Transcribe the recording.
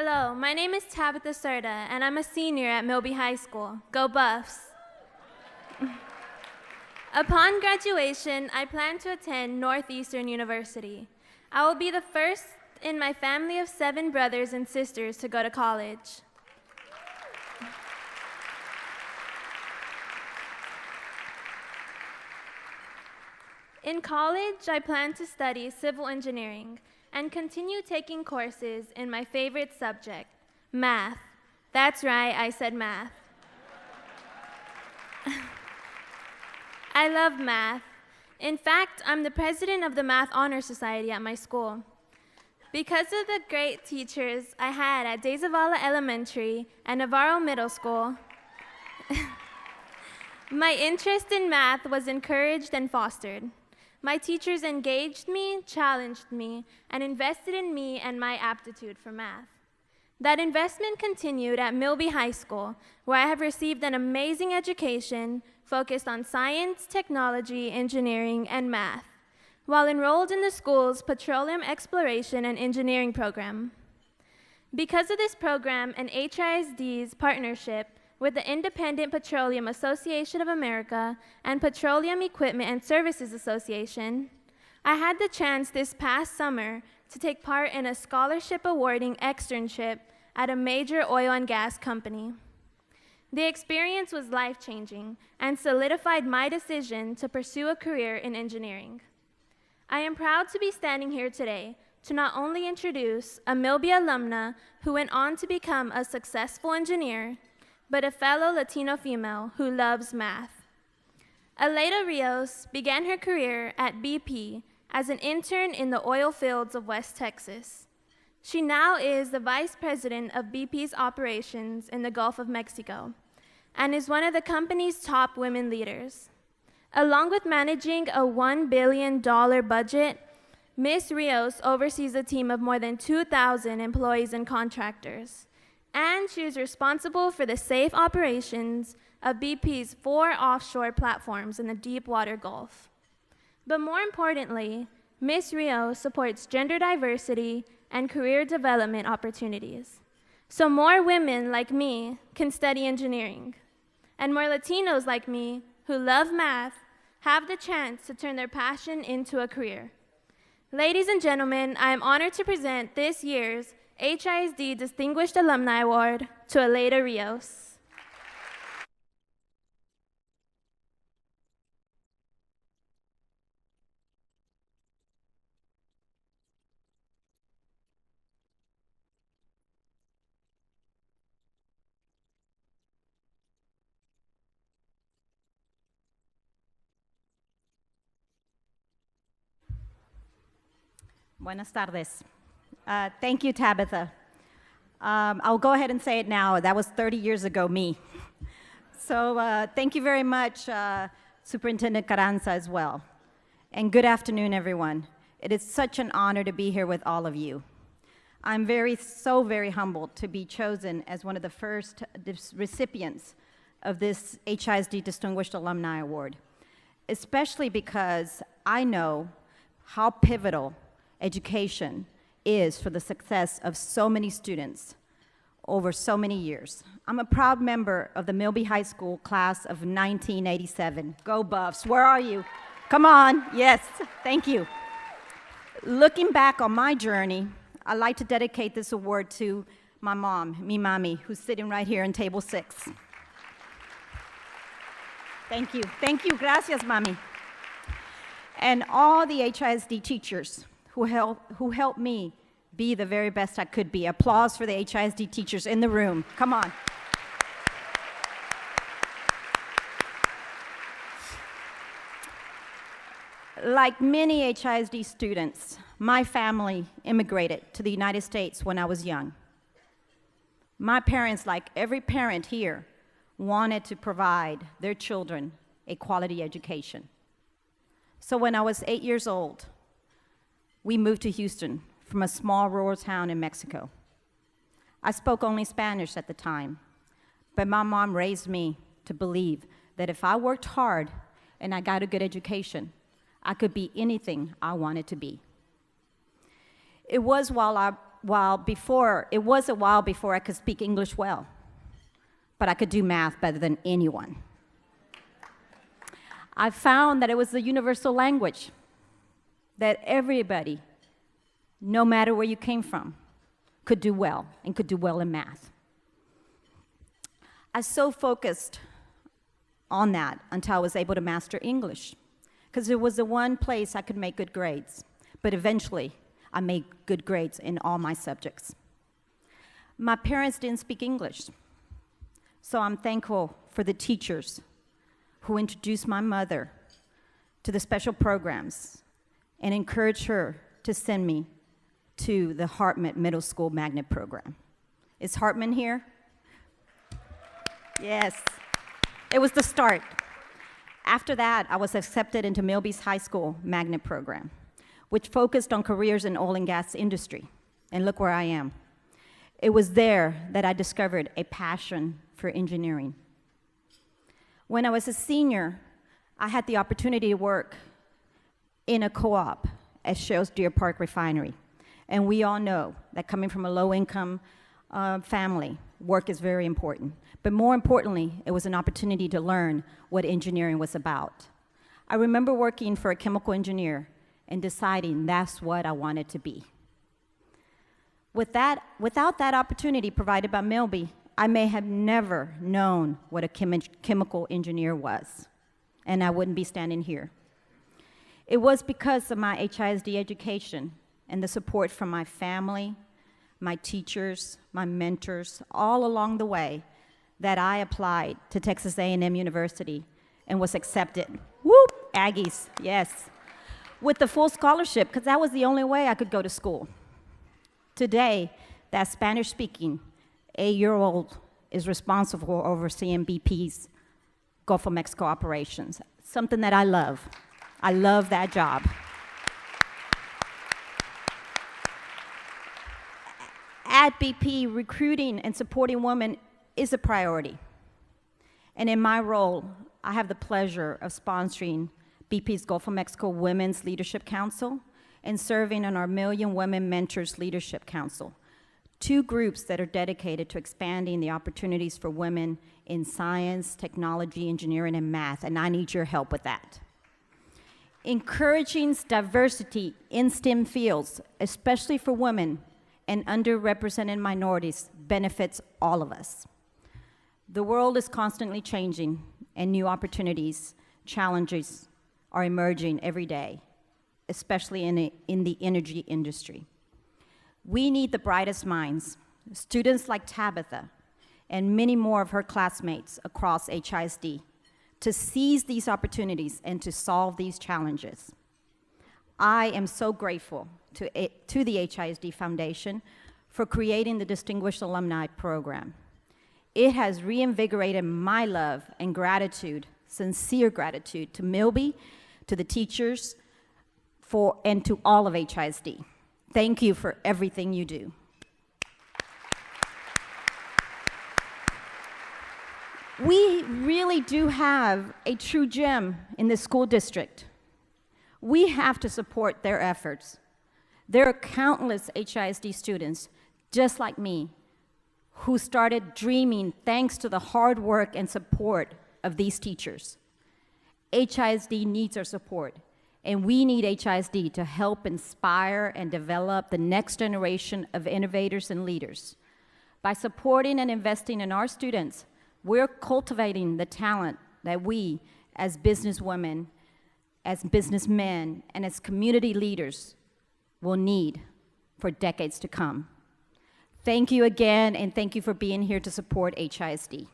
Hello, my name is Tabitha Serta, and I'm a senior at Milby High School. Go Buffs! Upon graduation, I plan to attend Northeastern University. I will be the first in my family of 7 brothers and sisters to go to college. In college, I plan to study civil engineering and continue taking courses in my favorite subject, math. That's right, I said math. I love math. In fact, I'm the president of the Math Honor Society at my school. Because of the great teachers I had at De Zavala Elementary and Navarro Middle School, my interest in math was encouraged and fostered. My teachers engaged me, challenged me, and invested in me and my aptitude for math. That investment continued at Milby High School, where I have received an amazing education focused on science, technology, engineering, and math, while enrolled in the school's Petroleum Exploration and Engineering program. Because of this program and HISD's partnership with the Independent Petroleum Association of America and Petroleum Equipment and Services Association, I had the chance this past summer to take part in a scholarship awarding externship at a major oil and gas company. The experience was life-changing and solidified my decision to pursue a career in engineering. I am proud to be standing here today to not only introduce a Milby alumna who went on to become a successful engineer, but a fellow Latino female who loves math. Aleida Rios began her career at BP as an intern in the oil fields of West Texas. She now is the vice president of BP's operations in the Gulf of Mexico and is one of the company's top women leaders. Along with managing a $1 billion budget, Ms. Rios oversees a team of more than 2,000 employees and contractors. And she is responsible for the safe operations of BP's 4 offshore platforms in the deep-water Gulf. But more importantly, Ms. Rio supports gender diversity and career development opportunities, so more women like me can study engineering, and more Latinos like me who love math have the chance to turn their passion into a career. Ladies and gentlemen, I am honored to present this year's HISD Distinguished Alumni Award to Aleida Rios. Buenas tardes. Thank you, Tabitha. I'll go ahead and say it now. That was 30 years ago, me. So thank you very much, Superintendent Carranza, as well. And good afternoon, everyone. It is such an honor to be here with all of you. I'm so very humbled to be chosen as one of the first recipients of this HISD Distinguished Alumni Award, especially because I know how pivotal education is for the success of so many students over so many years. I'm a proud member of the Milby High School class of 1987. Go Buffs, where are you? Come on, yes, thank you. Looking back on my journey, I'd like to dedicate this award to my mom, mi mami, who's sitting right here in table 6. Thank you, gracias, mami. And all the HISD teachers who helped me be the very best I could be. Applause for the HISD teachers in the room. Come on. Like many HISD students, my family immigrated to the United States when I was young. My parents, like every parent here, wanted to provide their children a quality education. So when I was 8 years old, we moved to Houston from a small rural town in Mexico. I spoke only Spanish at the time, but my mom raised me to believe that if I worked hard and I got a good education, I could be anything I wanted to be. It was while it was a while before I could speak English well, but I could do math better than anyone. I found that it was the universal language that everybody, no matter where you came from, could do well and could do well in math. I so focused on that until I was able to master English, because it was the one place I could make good grades. But eventually, I made good grades in all my subjects. My parents didn't speak English, so I'm thankful for the teachers who introduced my mother to the special programs and encouraged her to send me to the Hartman Middle School Magnet Program. Is Hartman here? Yes. It was the start. After that, I was accepted into Milby's High School Magnet Program, which focused on careers in oil and gas industry. And look where I am. It was there that I discovered a passion for engineering. When I was a senior, I had the opportunity to work in a co-op at Shell's Deer Park Refinery. And we all know that coming from a low-income family, work is very important. But more importantly, it was an opportunity to learn what engineering was about. I remember working for a chemical engineer and deciding that's what I wanted to be. Without that opportunity provided by Milby, I may have never known what a chemical engineer was, and I wouldn't be standing here. It was because of my HISD education and the support from my family, my teachers, my mentors, all along the way, that I applied to Texas A&M University and was accepted. Whoop, Aggies, yes. With the full scholarship, because that was the only way I could go to school. Today, that Spanish-speaking 8-year-old is responsible for overseeing BP's Gulf of Mexico operations, something that I love. I love that job. At BP, recruiting and supporting women is a priority. And in my role, I have the pleasure of sponsoring BP's Gulf of Mexico Women's Leadership Council and serving on our Million Women Mentors Leadership Council, 2 groups that are dedicated to expanding the opportunities for women in science, technology, engineering, and math, and I need your help with that. Encouraging diversity in STEM fields, especially for women and underrepresented minorities, benefits all of us. The world is constantly changing, and new opportunities, challenges are emerging every day, especially in the energy industry. We need the brightest minds, students like Tabitha and many more of her classmates across HISD, to seize these opportunities and to solve these challenges. I am so grateful to the HISD Foundation for creating the Distinguished Alumni Program. It has reinvigorated my love and gratitude, sincere gratitude to Milby, to the teachers, and to all of HISD. Thank you for everything you do. We really do have a true gem in this school district. We have to support their efforts. There are countless HISD students, just like me, who started dreaming thanks to the hard work and support of these teachers. HISD needs our support, and we need HISD to help inspire and develop the next generation of innovators and leaders. By supporting and investing in our students, we're cultivating the talent that we, as businesswomen, as businessmen, and as community leaders, will need for decades to come. Thank you again, and thank you for being here to support HISD.